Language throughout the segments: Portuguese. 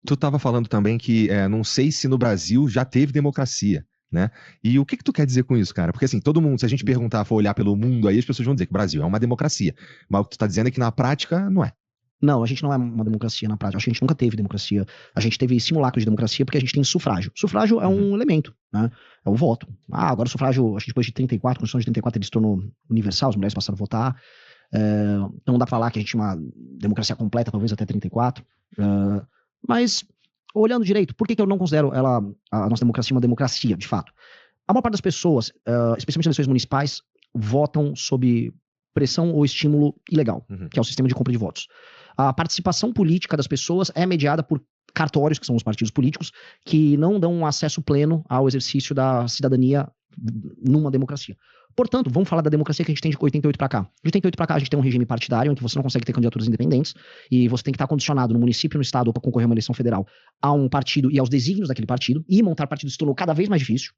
Tu estava falando também que não sei se no Brasil já teve democracia, né? E o que tu quer dizer com isso, cara? Porque assim, todo mundo, se a gente perguntar, for olhar pelo mundo aí, as pessoas vão dizer que o Brasil é uma democracia. Mas o que tu tá dizendo é que na prática não é. Não, a gente não é uma democracia na prática. Acho que a gente nunca teve democracia. A gente teve simulacro de democracia porque a gente tem sufrágio. Sufrágio é um elemento, né? É o voto. Agora o sufrágio, acho que depois de 34, Constituição de 34, ele se tornou universal, as mulheres passaram a votar. Então não dá pra falar que a gente tinha uma democracia completa, talvez até 34. Mas, olhando direito, por que eu não considero a nossa democracia uma democracia, de fato? A maior parte das pessoas, especialmente nas eleições municipais, votam sob pressão ou estímulo ilegal, que é o sistema de compra de votos. A participação política das pessoas é mediada por cartórios, que são os partidos políticos, que não dão um acesso pleno ao exercício da cidadania numa democracia. Portanto, vamos falar da democracia que a gente tem de 88 para cá. De 88 para cá, a gente tem um regime partidário em que você não consegue ter candidaturas independentes e você tem que estar condicionado no município, no estado ou para concorrer a uma eleição federal a um partido e aos desígnios daquele partido, e montar partido se tornou cada vez mais difícil.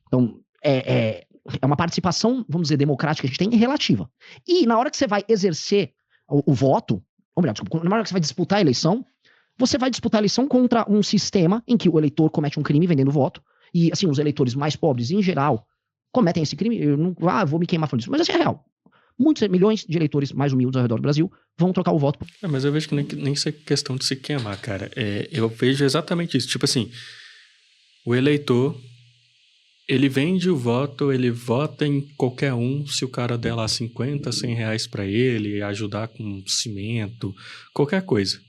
Então, é uma participação, vamos dizer, democrática que a gente tem relativa. E na hora que você vai exercer o voto, ou melhor, desculpa, na hora que você vai disputar a eleição, você vai disputar a eleição contra um sistema em que o eleitor comete um crime vendendo voto, e assim, os eleitores mais pobres, em geral, cometem esse crime. Eu não vou me queimar falando isso, mas assim é real. Muitos milhões de eleitores mais humildes ao redor do Brasil vão trocar o voto. Mas eu vejo que nem isso é questão de se queimar, cara. Eu vejo exatamente isso. Tipo assim, o eleitor, ele vende o voto, ele vota em qualquer um, se o cara der lá 50, 100 reais pra ele, ajudar com cimento, qualquer coisa.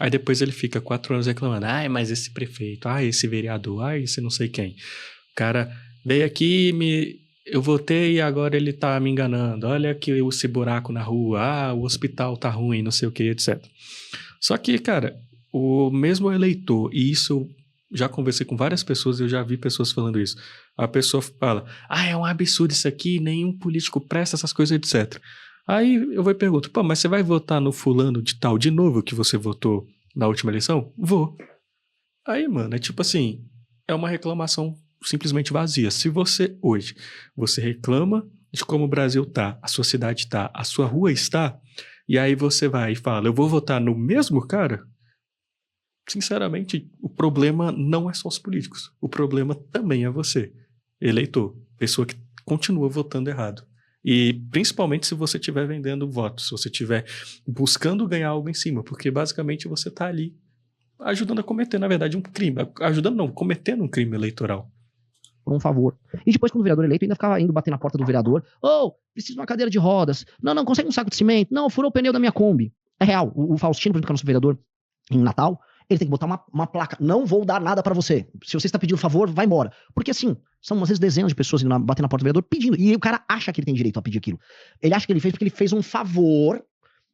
Aí depois ele fica 4 anos reclamando, mas esse prefeito, esse vereador, esse não sei quem. O cara veio aqui, eu votei e agora ele tá me enganando. Olha aqui esse buraco na rua, o hospital tá ruim, não sei o que, etc. Só que, cara, o mesmo eleitor, e isso... Já conversei com várias pessoas e eu já vi pessoas falando isso. A pessoa fala, é um absurdo isso aqui, nenhum político presta essas coisas, etc. Aí eu vou e pergunto, mas você vai votar no fulano de tal de novo que você votou na última eleição? Vou. Aí, mano, é tipo assim, é uma reclamação simplesmente vazia. Se você, hoje, você reclama de como o Brasil tá, a sua cidade tá, a sua rua está, e aí você vai e fala, eu vou votar no mesmo cara... Sinceramente, o problema não é só os políticos. O problema também é você, eleitor, pessoa que continua votando errado. E principalmente se você estiver vendendo votos, se você estiver buscando ganhar algo em cima, porque basicamente você está ali ajudando a cometer, na verdade, um crime. Cometendo um crime eleitoral. Por um favor. E depois, quando o vereador eleito, ainda ficava indo bater na porta do vereador. Preciso de uma cadeira de rodas. Não, consegue um saco de cimento. Não, furou o pneu da minha Kombi. É real. O Faustino, por exemplo, que é nosso vereador em Natal, ele tem que botar uma placa, não vou dar nada pra você. Se você está pedindo favor, vai embora. Porque assim, são às vezes dezenas de pessoas indo bater na porta do vereador pedindo, e o cara acha que ele tem direito a pedir aquilo. Ele acha que ele fez porque ele fez um favor,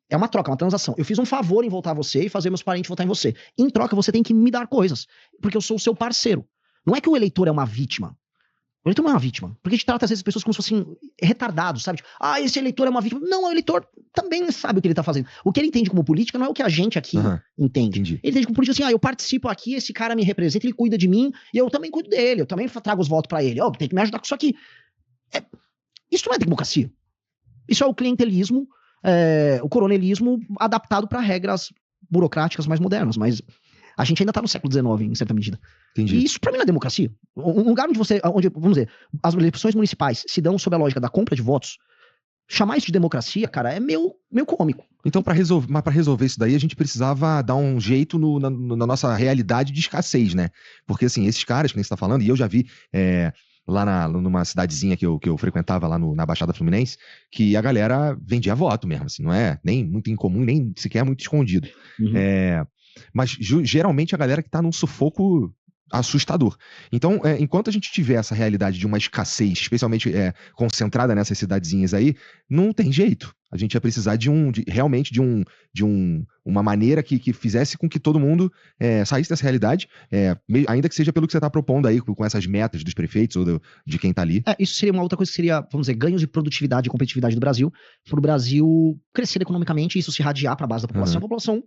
é uma troca, uma transação. Eu fiz um favor em votar você e fazer meus parentes votar em você. Em troca, você tem que me dar coisas, porque eu sou o seu parceiro. Não é que o eleitor é uma vítima. O eleitor não é uma vítima. Porque a gente trata às vezes as pessoas como se fossem retardados, sabe? Tipo, esse eleitor é uma vítima. Não, o eleitor também sabe o que ele tá fazendo. O que ele entende como política não é o que a gente aqui entende. Entendi. Ele entende como política assim, eu participo aqui, esse cara me representa, ele cuida de mim, e eu também cuido dele, eu também trago os votos pra ele. Tem que me ajudar com isso aqui. Isso não é democracia. Isso é o clientelismo, o coronelismo adaptado para regras burocráticas mais modernas, mas... A gente ainda tá no século XIX, em certa medida. Entendi. E isso pra mim não é democracia. Um lugar onde, vamos dizer, as eleições municipais se dão sob a lógica da compra de votos, chamar isso de democracia, cara, é meio cômico. Então, para resolver isso daí, a gente precisava dar um jeito na nossa realidade de escassez, né? Porque, assim, esses caras que nem você tá falando, e eu já vi lá numa cidadezinha que eu frequentava lá na Baixada Fluminense, que a galera vendia voto mesmo, assim, não é nem muito incomum, nem sequer muito escondido. Mas geralmente a galera que tá num sufoco assustador. Então, enquanto a gente tiver essa realidade de uma escassez, especialmente concentrada nessas cidadezinhas aí, não tem jeito. A gente ia precisar realmente de uma maneira que fizesse com que todo mundo saísse dessa realidade, ainda que seja pelo que você está propondo aí, com essas metas dos prefeitos ou de quem está ali. Isso seria uma outra coisa que seria, vamos dizer, ganhos de produtividade e competitividade do Brasil, para o Brasil crescer economicamente e isso se irradiar para a base da população. A população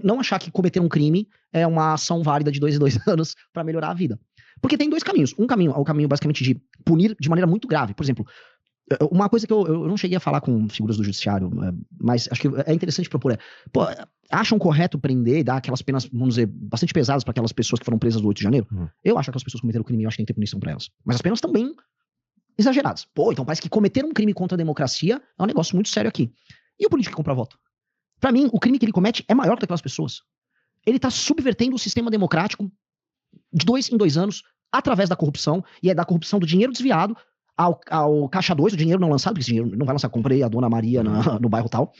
não achar que cometer um crime é uma ação válida de 2 em 2 anos para melhorar a vida. Porque tem 2 caminhos. Um caminho é o caminho basicamente de punir de maneira muito grave. Por exemplo, uma coisa que eu não cheguei a falar com figuras do judiciário, mas acho que é interessante propor acham correto prender e dar aquelas penas, vamos dizer, bastante pesadas para aquelas pessoas que foram presas do 8 de janeiro? Eu acho que aquelas pessoas cometeram crime, eu acho que tem que ter punição para elas. Mas as penas também exageradas. Pô, então parece que cometer um crime contra a democracia é um negócio muito sério aqui. E o político que compra voto? Pra mim, o crime que ele comete é maior do que aquelas pessoas. Ele tá subvertendo o sistema democrático de 2 em 2 anos, através da corrupção, e é da corrupção do dinheiro desviado ao caixa 2, o dinheiro não lançado, porque esse dinheiro não vai lançar, comprei a Dona Maria no bairro tal,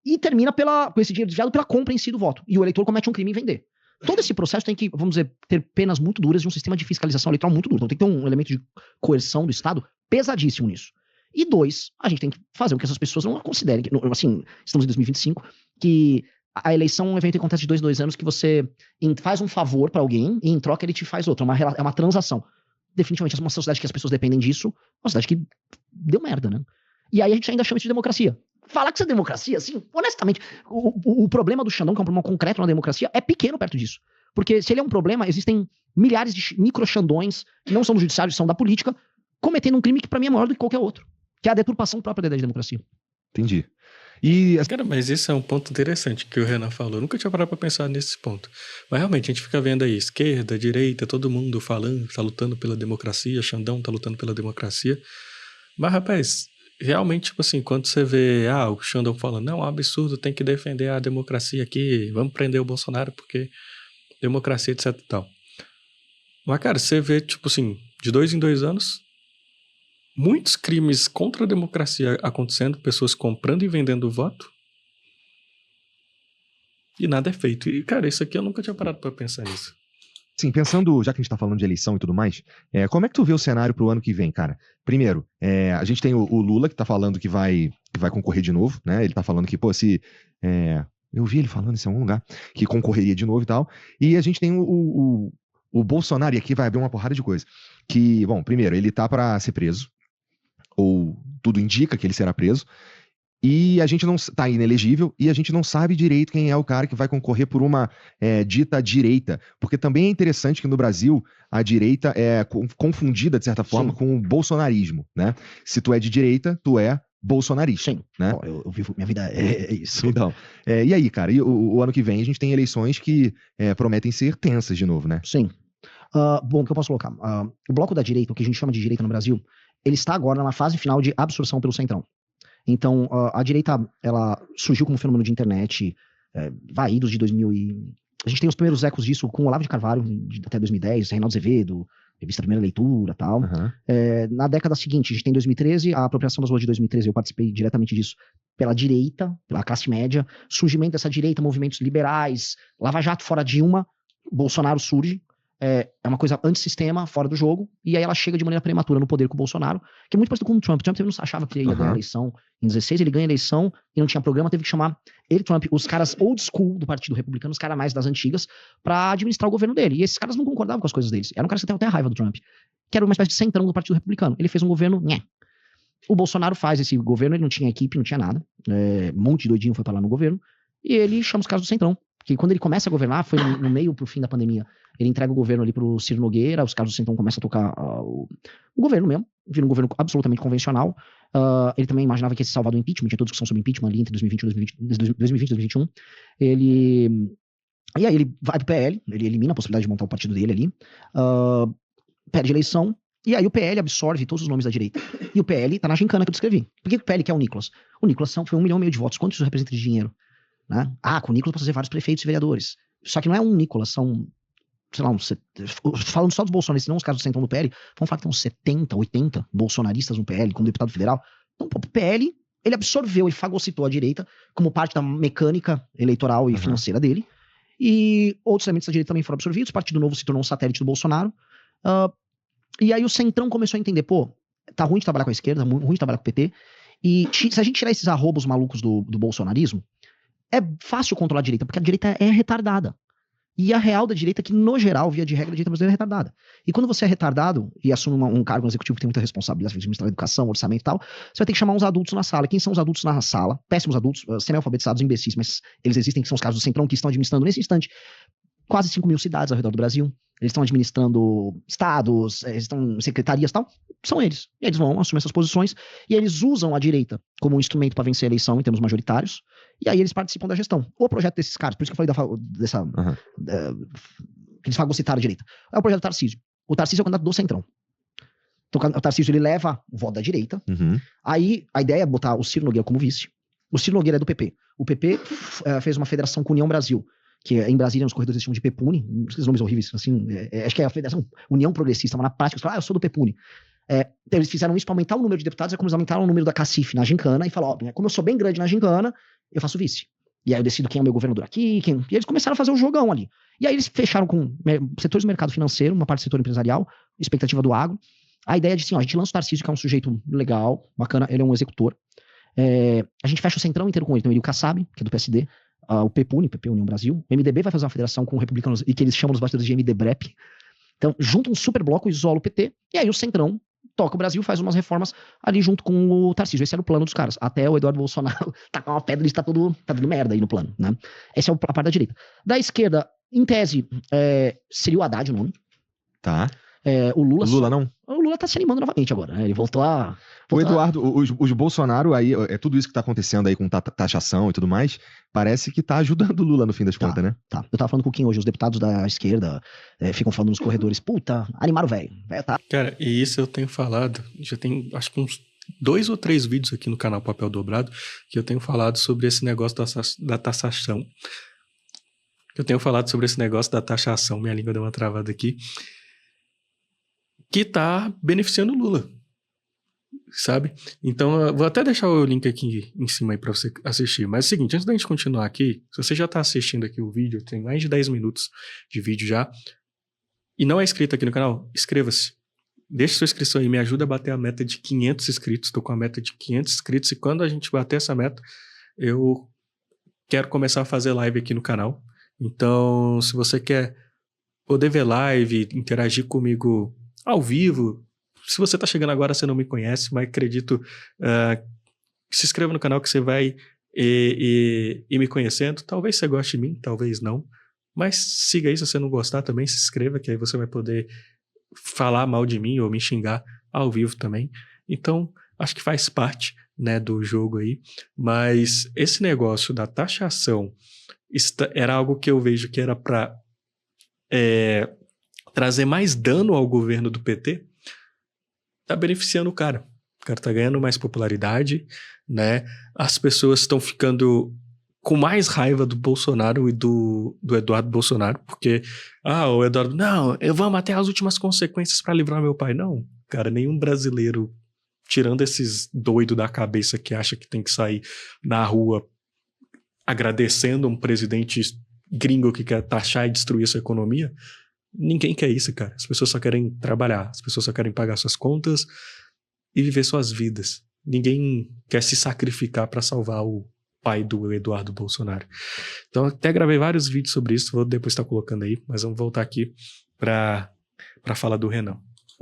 e termina com esse dinheiro desviado pela compra em si do voto. E o eleitor comete um crime em vender. Todo esse processo tem que, vamos dizer, ter penas muito duras e um sistema de fiscalização eleitoral muito duro. Então tem que ter um elemento de coerção do Estado pesadíssimo nisso. E 2, a gente tem que fazer com que essas pessoas não considerem, assim, estamos em 2025, que a eleição é um evento que acontece de 2 em 2 anos, que você faz um favor pra alguém e em troca ele te faz outro. É uma transação. Definitivamente, é uma sociedade que as pessoas dependem disso, uma sociedade que deu merda, né? E aí a gente ainda chama isso de democracia. Falar que isso é democracia, assim, honestamente, o problema do Xandão, que é um problema concreto na democracia, é pequeno perto disso. Porque se ele é um problema, existem milhares de micro-xandões, que não são do judiciário, são da política, cometendo um crime que pra mim é maior do que qualquer outro. Que é a deturpação própria da ideia de democracia. Entendi. Cara, mas esse é um ponto interessante que o Renan falou. Eu nunca tinha parado pra pensar nesse ponto. Mas realmente, a gente fica vendo aí, esquerda, direita, todo mundo falando, tá lutando pela democracia, Xandão tá lutando pela democracia. Mas, rapaz, realmente, tipo assim, quando você vê, o Xandão falando, não, é um absurdo, tem que defender a democracia aqui, vamos prender o Bolsonaro porque democracia, etc e tal. Mas, cara, você vê, tipo assim, de 2 em 2 anos, muitos crimes contra a democracia acontecendo, pessoas comprando e vendendo voto, e nada é feito. E, cara, isso aqui eu nunca tinha parado pra pensar nisso. Sim, pensando, já que a gente tá falando de eleição e tudo mais, como é que tu vê o cenário pro ano que vem, cara? Primeiro, a gente tem o Lula, que tá falando que vai concorrer de novo, né? Ele tá falando que, pô, se... eu vi ele falando isso em algum lugar, que concorreria de novo e tal. E a gente tem o Bolsonaro, e aqui vai abrir uma porrada de coisa. Que, bom, primeiro, ele tá pra ser preso, ou tudo indica que ele será preso, e a gente não tá inelegível, e a gente não sabe direito quem é o cara que vai concorrer por uma dita direita, porque também é interessante que no Brasil a direita é confundida, de certa forma, Sim. com o bolsonarismo, né? Se tu é de direita, tu é bolsonarista. Sim. Né? Bom, eu vivo, minha vida é isso. Então, e aí, cara, o ano que vem a gente tem eleições que prometem ser tensas de novo, né? Sim. Bom, o que eu posso colocar? O bloco da direita, o que a gente chama de direita no Brasil, ele está agora na fase final de absorção pelo centrão. Então, a direita, ela surgiu como fenômeno de internet, vaídos de 2000 e... A gente tem os primeiros ecos disso com o Olavo de Carvalho, até 2010, Reinaldo Azevedo, revista Primeira Leitura e tal. Uhum. Na década seguinte, a gente tem 2013, a apropriação das ruas de 2013, eu participei diretamente disso, pela direita, pela classe média, surgimento dessa direita, movimentos liberais, Lava Jato fora Dilma, Bolsonaro surge, é uma coisa antissistema, fora do jogo, e aí ela chega de maneira prematura no poder com o Bolsonaro, que é muito parecido com o Trump. Trump não achava que ele ia ganhar a eleição em 16, ele ganha a eleição e não tinha programa, teve que chamar ele, Trump, os caras old school do Partido Republicano, os caras mais das antigas, pra administrar o governo dele. E esses caras não concordavam com as coisas deles. Eram caras que tinham até raiva do Trump, que era uma espécie de centrão do Partido Republicano. Ele fez um governo, O Bolsonaro faz esse governo, ele não tinha equipe, não tinha nada, um monte de doidinho foi pra lá no governo, e ele chama os caras do centrão. Que quando ele começa a governar, foi no meio pro fim da pandemia, ele entrega o governo ali pro Ciro Nogueira, os caras do centrão começam a tocar o governo mesmo, vira um governo absolutamente convencional. Ele também imaginava que ia se salvar do impeachment, tinha toda discussão sobre impeachment ali entre 2020 e 2021. E aí ele vai pro PL, ele elimina a possibilidade de montar o partido dele ali, perde a eleição, e aí o PL absorve todos os nomes da direita. E o PL tá na gincana que eu descrevi. Por que o PL quer o Nicolas? O Nicolas foi 1,5 milhão de votos. Quanto isso representa de dinheiro? Né? Com o Nicolas posso fazer vários prefeitos e vereadores. Só que não é um Nicolas, são, sei lá, falando só dos bolsonaristas, não os caras do centrão do PL, vamos falar que tem uns 70, 80 bolsonaristas no PL, como deputado federal. Então, o PL, ele absorveu, ele fagocitou a direita como parte da mecânica eleitoral e financeira dele. E outros elementos da direita também foram absorvidos. O Partido Novo se tornou um satélite do Bolsonaro. E aí o centrão começou a entender, tá ruim de trabalhar com a esquerda, tá ruim de trabalhar com o PT. E se a gente tirar esses arrobos malucos do bolsonarismo, é fácil controlar a direita, porque a direita é retardada. E a real da direita, que no geral, via de regra, a direita brasileira é retardada. E quando você é retardado e assume um cargo no executivo que tem muita responsabilidade, administrar educação, orçamento e tal, você vai ter que chamar uns adultos na sala. Quem são os adultos na sala? Péssimos adultos, semi-alfabetizados, imbecis, mas eles existem, que são os casos do centrão, que estão administrando nesse instante quase 5 mil cidades ao redor do Brasil. Eles estão administrando estados, eles estão em secretarias e tal. São eles. E eles vão assumir essas posições e eles usam a direita como um instrumento para vencer a eleição em termos majoritários E aí eles participam da gestão. O projeto desses caras, por isso que eu falei que eles fagocitaram a direita. É o projeto do Tarcísio. O Tarcísio é o candidato do Centrão. Então o Tarcísio, ele leva o voto da direita. Aí a ideia é botar o Ciro Nogueira como vice. O Ciro Nogueira é do PP. O PP fez uma federação com União Brasil, que em Brasília, nos corredores, eles chamam de PEPUNE, esses nomes horríveis, assim, acho que é a Federação União Progressista, mas na prática, eles falam, eu sou do PEPUNE. Então eles fizeram isso para aumentar o número de deputados, é como eles aumentaram o número da Cacife na gincana, e falaram, como eu sou bem grande na gincana, eu faço vice. E aí eu decido quem é o meu governador aqui, e eles começaram a fazer o jogão ali. E aí eles fecharam com setores do mercado financeiro, uma parte do setor empresarial, expectativa do agro. A ideia de, assim, a gente lança o Tarcísio, que é um sujeito legal, bacana, ele é um executor. A gente fecha o centrão inteiro com ele. Então ele, o Kassab, que é do PSD, o PEPUNE, PP União Brasil, o MDB vai fazer uma federação com republicanos, e que eles chamam nos bastidores de MDBREP. Então, junta um super bloco, isola o PT, e aí o centrão toca o Brasil, faz umas reformas ali junto com o Tarcísio. Esse era o plano dos caras. Até o Eduardo Bolsonaro tacar uma pedra e tá tudo merda aí no plano, né? Essa é a parte da direita. Da esquerda, em tese, seria o Haddad o nome. Tá. O Lula não? O Lula tá se animando novamente agora, né? Ele voltou a... O Eduardo, os Bolsonaro aí, tudo isso que tá acontecendo aí com taxação e tudo mais, parece que tá ajudando o Lula no fim das contas, né? Tá. Eu tava falando com o Kim hoje, os deputados da esquerda ficam falando nos corredores, puta, animaram o velho, tá? Cara, e isso eu tenho falado, já tem acho que uns 2 ou 3 vídeos aqui no canal Papel Dobrado, que eu tenho falado sobre esse negócio da taxação. Minha língua deu uma travada aqui, que tá beneficiando o Lula. Sabe? Então, eu vou até deixar o link aqui em cima aí pra você assistir. Mas é o seguinte, antes da gente continuar aqui, se você já tá assistindo aqui o vídeo, tem mais de 10 minutos de vídeo já, e não é inscrito aqui no canal, inscreva-se. Deixe sua inscrição aí, me ajuda a bater a meta de 500 inscritos. Tô com a meta de 500 inscritos e quando a gente bater essa meta, eu quero começar a fazer live aqui no canal. Então, se você quer poder ver live, interagir comigo ao vivo, se você tá chegando agora, você não me conhece, mas acredito que se inscreva no canal que você vai ir me conhecendo. Talvez você goste de mim, talvez não. Mas siga aí, se você não gostar também, se inscreva, que aí você vai poder falar mal de mim ou me xingar ao vivo também. Então, acho que faz parte, né, do jogo aí. Mas esse negócio da taxação era algo que eu vejo que era para trazer mais dano ao governo do PT. Tá beneficiando o cara. O cara tá ganhando mais popularidade, né? As pessoas estão ficando com mais raiva do Bolsonaro e do Eduardo Bolsonaro, porque, o Eduardo, não, vamos até as últimas consequências para livrar meu pai. Não, cara, nenhum brasileiro, tirando esses doidos da cabeça que acha que tem que sair na rua agradecendo um presidente gringo que quer taxar e destruir sua economia, ninguém quer isso, cara. As pessoas só querem trabalhar, as pessoas só querem pagar suas contas e viver suas vidas. Ninguém quer se sacrificar para salvar o pai do Eduardo Bolsonaro. Então, até gravei vários vídeos sobre isso, vou depois estar colocando aí, mas vamos voltar aqui para falar do Renan.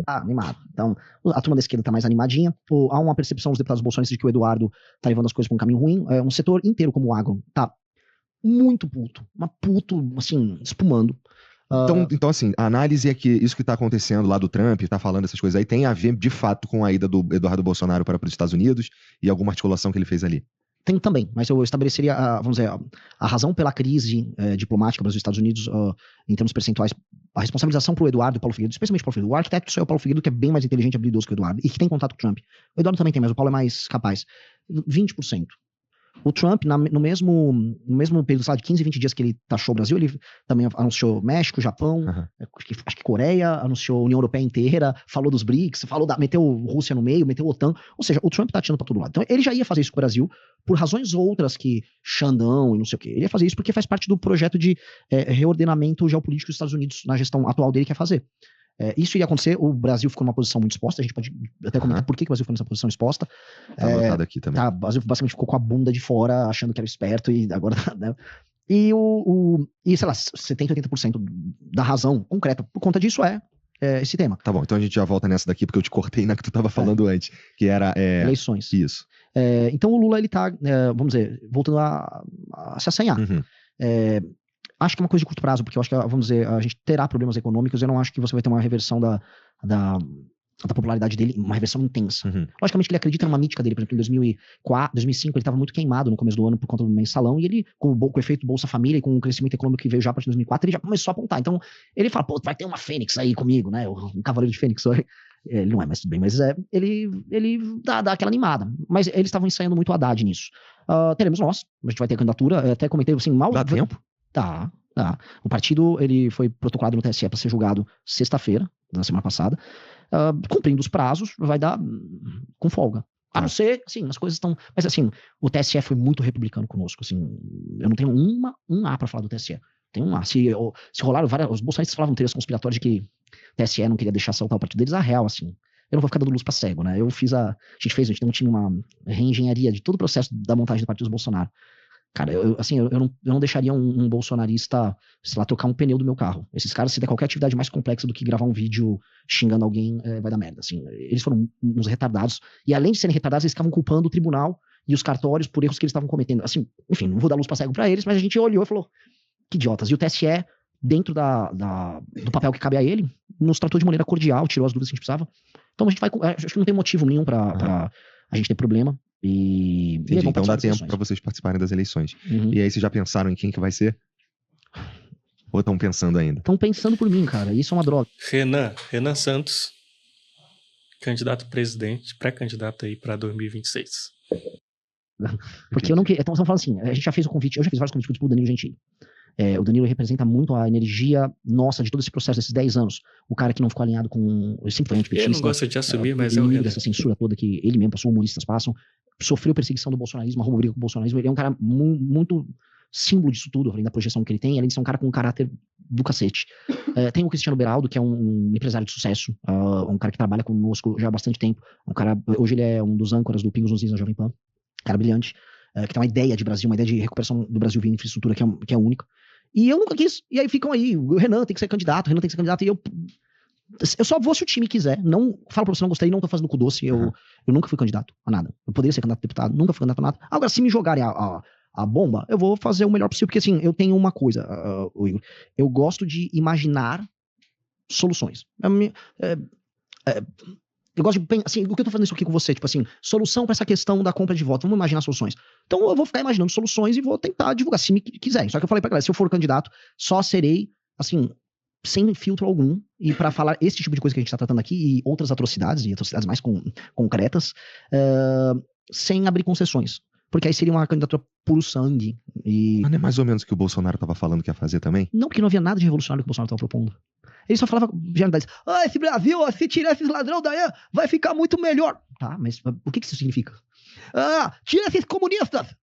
Animado. Então, a turma da esquerda tá mais animadinha. Há uma percepção dos deputados bolsonistas de que o Eduardo tá levando as coisas para um caminho ruim. Um setor inteiro como o agro tá muito puto. Assim, espumando. Então, assim, a análise é que isso que tá acontecendo lá do Trump, tá falando essas coisas aí, tem a ver, de fato, com a ida do Eduardo Bolsonaro para os Estados Unidos e alguma articulação que ele fez ali. Tem também, mas eu estabeleceria, vamos dizer, a razão pela crise diplomática Brasil e Estados Unidos, em termos percentuais, a responsabilização pro Eduardo e Paulo Figueiredo, especialmente Paulo Figueiredo. O arquiteto só é o Paulo Figueiredo, que é bem mais inteligente e habilidoso que o Eduardo, e que tem contato com o Trump. O Eduardo também tem, mas o Paulo é mais capaz. 20%. O Trump, no mesmo período, de 15, 20 dias que ele taxou o Brasil, ele também anunciou México, Japão, acho que Coreia, anunciou a União Europeia inteira, falou dos BRICS, meteu Rússia no meio, meteu OTAN. Ou seja, o Trump tá atirando pra todo lado. Então ele já ia fazer isso com o Brasil, por razões outras que Xandão e não sei o quê. Ele ia fazer isso porque faz parte do projeto de reordenamento geopolítico dos Estados Unidos na gestão atual dele, que quer fazer. Isso iria acontecer, o Brasil ficou numa posição muito exposta, a gente pode até comentar por que o Brasil ficou nessa posição exposta. Tá anotado aqui também. O Brasil basicamente ficou com a bunda de fora, achando que era esperto, e agora, né? E sei lá, 70%, 80% da razão concreta por conta disso esse tema. Tá bom, então a gente já volta nessa daqui, porque eu te cortei na que tu tava falando antes, que era... eleições. Isso. Então o Lula, ele tá, vamos dizer, voltando a se assanhar. Acho que é uma coisa de curto prazo, porque eu acho que, vamos dizer, a gente terá problemas econômicos, eu não acho que você vai ter uma reversão da popularidade dele, uma reversão intensa. Uhum. Logicamente que ele acredita numa mítica dele, por exemplo, em 2004, 2005 ele estava muito queimado no começo do ano por conta do mensalão, e ele, com o efeito Bolsa Família e com o crescimento econômico que veio já a partir de 2004, ele já começou a apontar. Então, ele fala, pô, vai ter uma Fênix aí comigo, né, um Cavaleiro de Fênix. Ele não é, mas tudo bem, mas ele dá aquela animada. Mas eles estavam ensaiando muito o Haddad nisso. Teremos nós, a gente vai ter a candidatura, eu até comentei assim, mal... Dá tempo? Tá. O partido, ele foi protocolado no TSE para ser julgado sexta-feira, da semana passada. Cumprindo os prazos, vai dar com folga. A não ser, assim, as coisas estão... Mas, assim, o TSE foi muito republicano conosco, assim, eu não tenho um A pra falar do TSE. Tem um A. Se rolaram várias... Os bolsonaristas falavam teorias conspiratórias de que o TSE não queria deixar saltar o partido deles. A real, assim, eu não vou ficar dando luz pra cego, né? A gente tinha uma reengenharia de todo o processo da montagem do partido dos Bolsonaro. Cara, eu não deixaria um bolsonarista, sei lá, trocar um pneu do meu carro. Esses caras, se der qualquer atividade mais complexa do que gravar um vídeo xingando alguém, vai dar merda, assim. Eles foram uns retardados. E além de serem retardados, eles ficavam culpando o tribunal e os cartórios por erros que eles estavam cometendo. Assim, enfim, não vou dar luz pra cego pra eles, mas a gente olhou e falou, que idiotas. E o TSE, dentro do papel que cabe a ele, nos tratou de maneira cordial, tirou as dúvidas que a gente precisava. Então a gente vai... Acho que não tem motivo nenhum pra a gente ter problema. Entendi, então dá tempo pra vocês participarem das eleições. Uhum. E aí vocês já pensaram em quem que vai ser? Ou estão pensando ainda? Estão pensando por mim, cara. Isso é uma droga. Renan Santos, candidato a presidente, pré-candidato aí pra 2026. Porque eu não queria... Então, estamos falando assim, a gente já fez o convite, eu já fiz vários convites pro Danilo Gentili. O Danilo representa muito a energia nossa de todo esse processo desses 10 anos. O cara que não ficou alinhado com... Ele sempre foi antipetista. Eu não gosto de assumir, mas é o Renan. Essa censura toda que ele mesmo passou, humoristas passam. Sofreu perseguição do bolsonarismo, arrumou briga com o bolsonarismo. Ele é um cara muito símbolo disso tudo, além da projeção que ele tem, além de ser um cara com um caráter do cacete. Tem o Cristiano Beraldo, que é um empresário de sucesso, um cara que trabalha conosco já há bastante tempo. Hoje ele é um dos âncoras do Pingos nos Is na Jovem Pan. Cara brilhante, que tem uma ideia de Brasil, uma ideia de recuperação do Brasil via infraestrutura que é única. E eu nunca quis. E aí ficam aí, o Renan tem que ser candidato, e eu só vou se o time quiser. Não falo pra você, não gostei, não tô fazendo cu doce. Eu nunca fui candidato a nada. Eu poderia ser candidato a deputado, nunca fui candidato a nada. Agora, se me jogarem a bomba, eu vou fazer o melhor possível. Porque assim, eu tenho uma coisa, Igor. Eu gosto de imaginar soluções. Eu gosto de pensar, assim, o que eu tô fazendo isso aqui com você? Tipo assim, solução pra essa questão da compra de voto. Vamos imaginar soluções. Então eu vou ficar imaginando soluções e vou tentar divulgar, se me quiserem. Só que eu falei pra galera, se eu for candidato, só serei, assim, sem filtro algum, e pra falar esse tipo de coisa que a gente tá tratando aqui, e outras atrocidades, e atrocidades mais concretas, sem abrir concessões. Porque aí seria uma candidatura puro sangue. Mas não é mais ou menos o que o Bolsonaro tava falando que ia fazer também? Não, porque não havia nada de revolucionário que o Bolsonaro tava propondo. Ele só falava generalidades. Esse Brasil, se tirar esses ladrão daí, vai ficar muito melhor. Tá, mas o que isso significa? Tira esses comunistas.